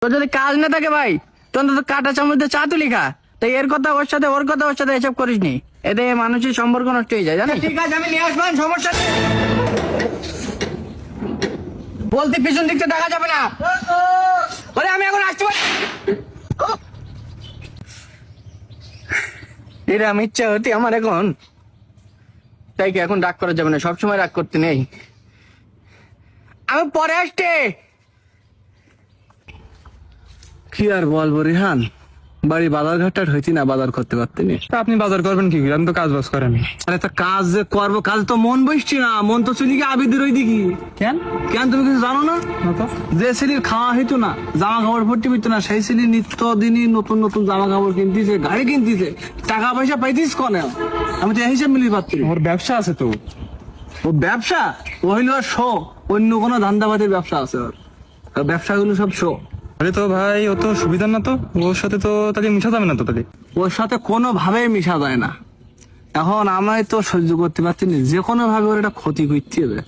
তোর যদি কাজ না থাকে ভাই তো অন্তত কাটা চামচ দিয়ে চা তুলি খা। তাই এর কথা ওর সাথে ওর কথা ওর সাথে এসব করিস নি, এতে মানুষের সম্পর্ক নষ্ট হয়ে যায় জানিস। ঠিক আছে আমি নিয়ে আসবেন, সমস্যা নেই। বলতে পিছন দিকটা দেখা যাবে না। বলে আমি এখন আসতে পারি। এরম ইচ্ছা হতে আমার এখন, তাই কি এখন রাগ করা যাবে না, সবসময় রাগ করতে নেই। আমি পরে আসতে। কি আর বলবো রিহান, বাড়ি বাজার ঘাটটা হইতি না, বাজার করতে পারতি না। তা আপনি বাজার করবেন কি করে? আমি তো কাজ বাজ করেন। আরে তা কাজ যে করবো, কাজ তো মন বসছি না, মন তো চলি গিয়ে আবিদের ওই দিকে। কেন? কেন তুমি কিছু জানো না? না তো। যে ছেলের খাওয়া হইতো না, জামা কাপড় ভর্তি হইতো না, সেই ছেলে নিত্য দিনই নতুন নতুন জামা কাপড় কিনতেছে, গাড়ি কিনতেছে, টাকা পয়সা পাইতিস কনে? আমি তো এই হিসাব মিলিয়ে পাচ্ছি না। ওর ব্যবসা আছে তো। ও ব্যবসা, ও হইলো আর শো, অন্য কোনো ধান্দাবাদের ব্যবসা আছে ওর। আর ব্যবসাগুলো সব শো। আরে তো ভাই ও তো সুবিধার না তো, ওর সাথে তো তাকে মিশা যাবে না তো তাহলে। ওর সাথে কোনোভাবেই মিশা যায় না। এখন আমি তো সহ্য করতে পারছি না, যে কোনো ভাবে ওর একটা ক্ষতি করতে হবে।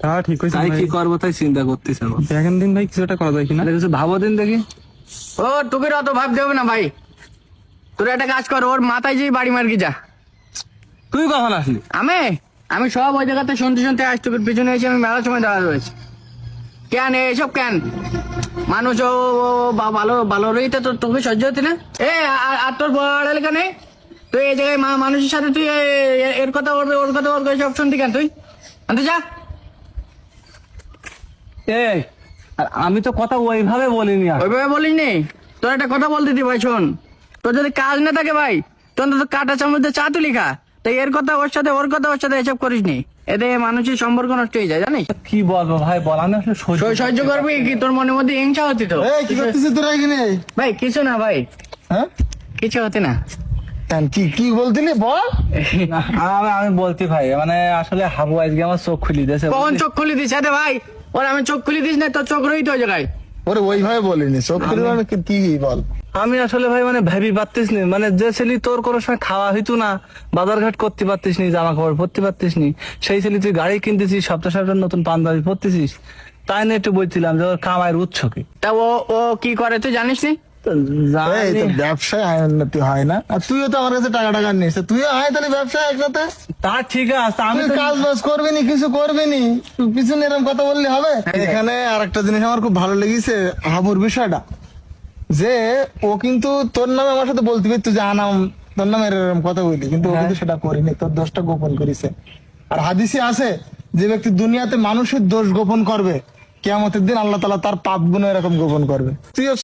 তা ঠিক হয়েছে তাই ভাই। কি করবো তাই চিন্তা করতেছে এখন। দেখেন দিন ভাই কিছু একটা করা যায় কিনা। আরে কিছু ভাবো দিন দেখি। ও টুকির অত ভাবতে হবে না ভাই, তোর একটা কাজ কর, ওর মাথায় যে বাড়ি মার্কি যা। তুই কখন আসলি? আমি সব ওই জায়গাতে শুনতে শুনতে আজ তোর পিছনে এসে আমি মেলার সময় দাঁড়া রয়েছে। কেন এসব কেন? মানুষ ও ভালো ভালো রইতে তোকে সহ্য হতে না। আর তোর পড়ালেখা নেই, তুই এই জায়গায় মানুষের সাথে তুই এর কথা বলবে ওর কথা বলবে, সব শুনতি কেন তুই? আনতে যা। এই, আর আমি তো কথা ওইভাবে বলিনি। আর ওইভাবে বলিস নি, তোর একটা কথা বলতে দি ভাই, শোন। তোর যদি কাজ না থাকে ভাই তো অন্তত কাটা চামচ দিয়ে চা তুলি খা। তাই এর কথা ওর সাথে ওর কথা ওর সাথে এসব করিস নি, এতে মানুষের সম্পর্ক নষ্ট হয়ে যায় জানিস। কি বলবো ভাই, বল, আমি আসলে সহ্য করবি কি? তোর মনের মধ্যে হিংসা হতি তো। কি করতেছিস তোরা এখানে? ভাই কিছু না ভাই, হ্যাঁ কিছু হতে না। কি কি বলতিলি বল। আমি বলতে ভাই, মানে আসলে হাবু আজকে আমার চোখ খুলি দিয়েছে। কখন চোখ খুলি দিস? আরে ভাই ওর আমি চোখ খুলি দিস না, তোর চোখ রইত ওই জায়গায়। ওরে ওইভাবে বলিনি, সব কি বল। আমি আসলে ভাই মানে ভেবি পারতিস নি, মানে যে ছেলে তোর কোনো সময় খাওয়া হইতো না, বাজার ঘাট করতে পারতিস নি, জামা কাপড় পরতে পারতিস নি, সেই ছেলে তুই গাড়ি কিনতেছিস, সপ্তাহ সপ্তাহ নতুন পাঞ্জাবি পরতেছিস, তাই না একটু বলছিলাম যে ওর কামাইয়ের উৎস কি। তা ও কি করে তুই জানিস নি? এই তো ব্যবসায় আয় উন্নতি হয় না, আর তুইও তো আমার কাছে টাকা নিস, তুইও আয় তাহলে ব্যবসায় একসাথে। তা ঠিক আছে, আমি তুই তো কাজ বাজ করবি নি, কিছু করবি নি, তুই পিছনে এরকম কথা বললে হবে? এখানে আর একটা জিনিস আমার খুব ভালো লেগেছে, হাবুর বিষয়টা, যে ও কিন্তু তোর নামে আমার সাথে বলতে পারতো যে আনাম তোর নামে এরকম কথা বলি, কিন্তু ও কিন্তু সেটা করিনি, তোর দোষটা গোপন করেছে। আর হাদিসে আছে, যে ব্যক্তি দুনিয়াতে মানুষের দোষ গোপন করবে, কিয়ামতের দিন আল্লাহ তাআলা তার পাপ গুণ এরকম গোপন করবে। তুইও